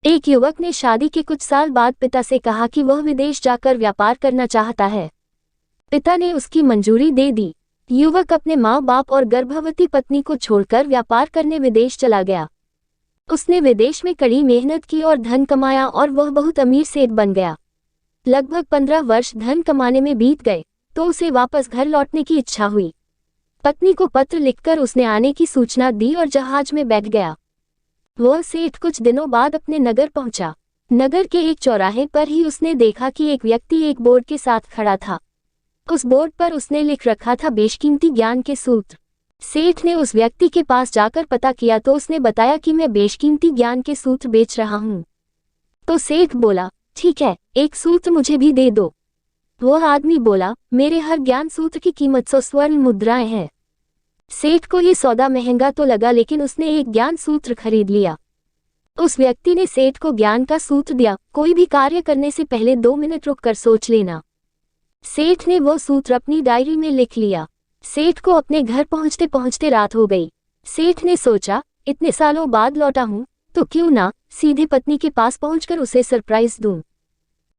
एक युवक ने शादी के कुछ साल बाद पिता से कहा कि वह विदेश जाकर व्यापार करना चाहता है। पिता ने उसकी मंजूरी दे दी। युवक अपने माँ बाप और गर्भवती पत्नी को छोड़कर व्यापार करने विदेश चला गया। उसने विदेश में कड़ी मेहनत की और धन कमाया और वह बहुत अमीर सेठ बन गया। लगभग 15 वर्ष धन कमाने में बीत गए तो उसे वापस घर लौटने की इच्छा हुई। पत्नी को पत्र लिखकर उसने आने की सूचना दी और जहाज में बैठ गया। वह सेठ कुछ दिनों बाद अपने नगर पहुंचा। नगर के एक चौराहे पर ही उसने देखा कि एक व्यक्ति एक बोर्ड के साथ खड़ा था। उस बोर्ड पर उसने लिख रखा था बेशकीमती ज्ञान के सूत्र। सेठ ने उस व्यक्ति के पास जाकर पता किया तो उसने बताया कि मैं बेशकीमती ज्ञान के सूत्र बेच रहा हूँ। तो सेठ बोला, ठीक है, एक सूत्र मुझे भी दे दो। वह आदमी बोला, मेरे हर ज्ञान सूत्र की कीमत 100 स्वर्ण मुद्राएं हैं। सेठ को ये सौदा महंगा तो लगा लेकिन उसने एक ज्ञान सूत्र खरीद लिया। उस व्यक्ति ने सेठ को ज्ञान का सूत्र दिया, कोई भी कार्य करने से पहले 2 मिनट रुककर सोच लेना। सेठ ने वो सूत्र अपनी डायरी में लिख लिया। सेठ को अपने घर पहुंचते पहुंचते रात हो गई। सेठ ने सोचा, इतने सालों बाद लौटा हूं तो क्यों ना सीधे पत्नी के पास पहुंचकर उसे सरप्राइज दूं।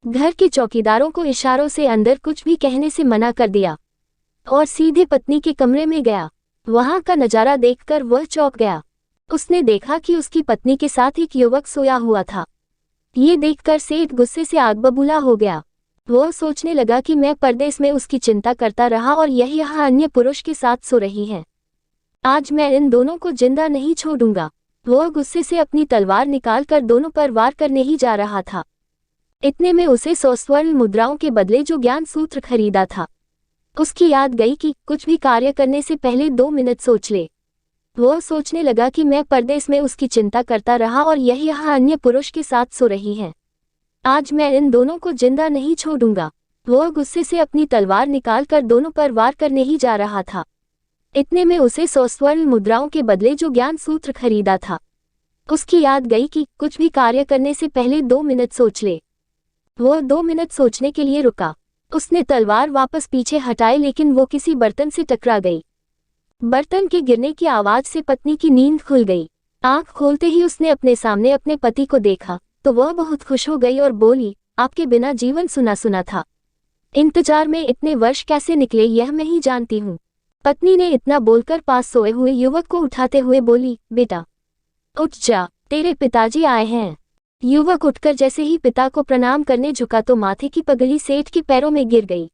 घर के चौकीदारों को इशारों से अंदर कुछ भी कहने से मना कर दिया और सीधे पत्नी के कमरे में गया। वहां का नजारा देखकर वह चौंक गया। उसने देखा कि उसकी पत्नी के साथ एक युवक सोया हुआ था। ये देखकर सेठ गुस्से से आग बबूला हो गया। वह सोचने लगा कि मैं परदेश में उसकी चिंता करता रहा और यह यहाँ अन्य पुरुष के साथ सो रही है। आज मैं इन दोनों को जिंदा नहीं छोड़ूंगा। वह गुस्से से अपनी तलवार निकालकर दोनों पर वार करने ही जा रहा था। इतने में उसे 100 स्वर्ण मुद्राओं के बदले जो ज्ञान सूत्र खरीदा था उसकी याद गई कि कुछ भी कार्य करने से पहले 2 मिनट सोच ले। वह सोचने लगा कि मैं परदेश में उसकी चिंता करता रहा और यह यहाँ अन्य पुरुष के साथ सो रही है। आज मैं इन दोनों को जिंदा नहीं छोड़ूंगा। वह गुस्से से अपनी तलवार निकालकर दोनों पर वार करने ही जा रहा था। इतने में उसे 100 स्वर्ण मुद्राओं के बदले जो ज्ञान सूत्र खरीदा था उसकी याद गई कि कुछ भी कार्य करने से पहले 2 मिनट सोच ले। वह 2 मिनट सोचने के लिए रुका। उसने तलवार वापस पीछे हटाई लेकिन वो किसी बर्तन से टकरा गई। बर्तन के गिरने की आवाज से पत्नी की नींद खुल गई। आंख खोलते ही उसने अपने सामने अपने पति को देखा तो वह बहुत खुश हो गई और बोली, आपके बिना जीवन सुना सुना था। इंतजार में इतने वर्ष कैसे निकले यह मैं ही जानती हूँ। पत्नी ने इतना बोलकर पास सोए हुए युवक को उठाते हुए बोली, बेटा उठ जा, तेरे पिताजी आए हैं। युवक उठकर जैसे ही पिता को प्रणाम करने झुका तो माथे की पगड़ी सेठ के पैरों में गिर गई।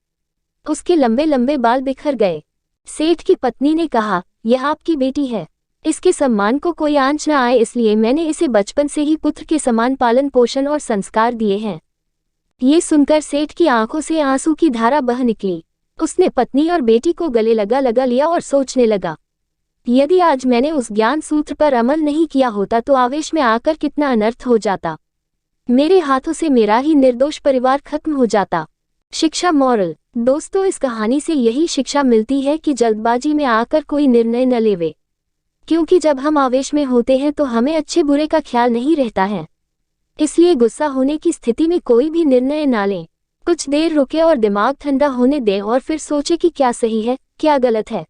उसके लंबे लंबे बाल बिखर गए। सेठ की पत्नी ने कहा, यह आपकी बेटी है, इसके सम्मान को कोई आंच न आए इसलिए मैंने इसे बचपन से ही पुत्र के समान पालन पोषण और संस्कार दिए हैं। ये सुनकर सेठ की आंखों से आंसू की धारा बह निकली। उसने पत्नी और बेटी को गले लगा लिया और सोचने लगा, यदि आज मैंने उस ज्ञान सूत्र पर अमल नहीं किया होता तो आवेश में आकर कितना अनर्थ हो जाता। मेरे हाथों से मेरा ही निर्दोष परिवार खत्म हो जाता। शिक्षा मॉरल। दोस्तों, इस कहानी से यही शिक्षा मिलती है कि जल्दबाजी में आकर कोई निर्णय न लेवे, क्योंकि जब हम आवेश में होते हैं तो हमें अच्छे बुरे का ख्याल नहीं रहता है। इसलिए गुस्सा होने की स्थिति में कोई भी निर्णय ना लें। कुछ देर रुके और दिमाग ठंडा होने दें और फिर सोचे कि क्या सही है क्या गलत है।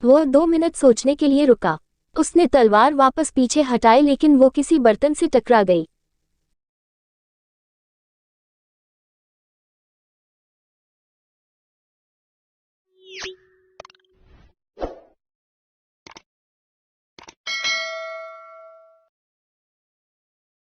वह 2 मिनट सोचने के लिए रुका। उसने तलवार वापस पीछे हटाई लेकिन वो किसी बर्तन से टकरा गई।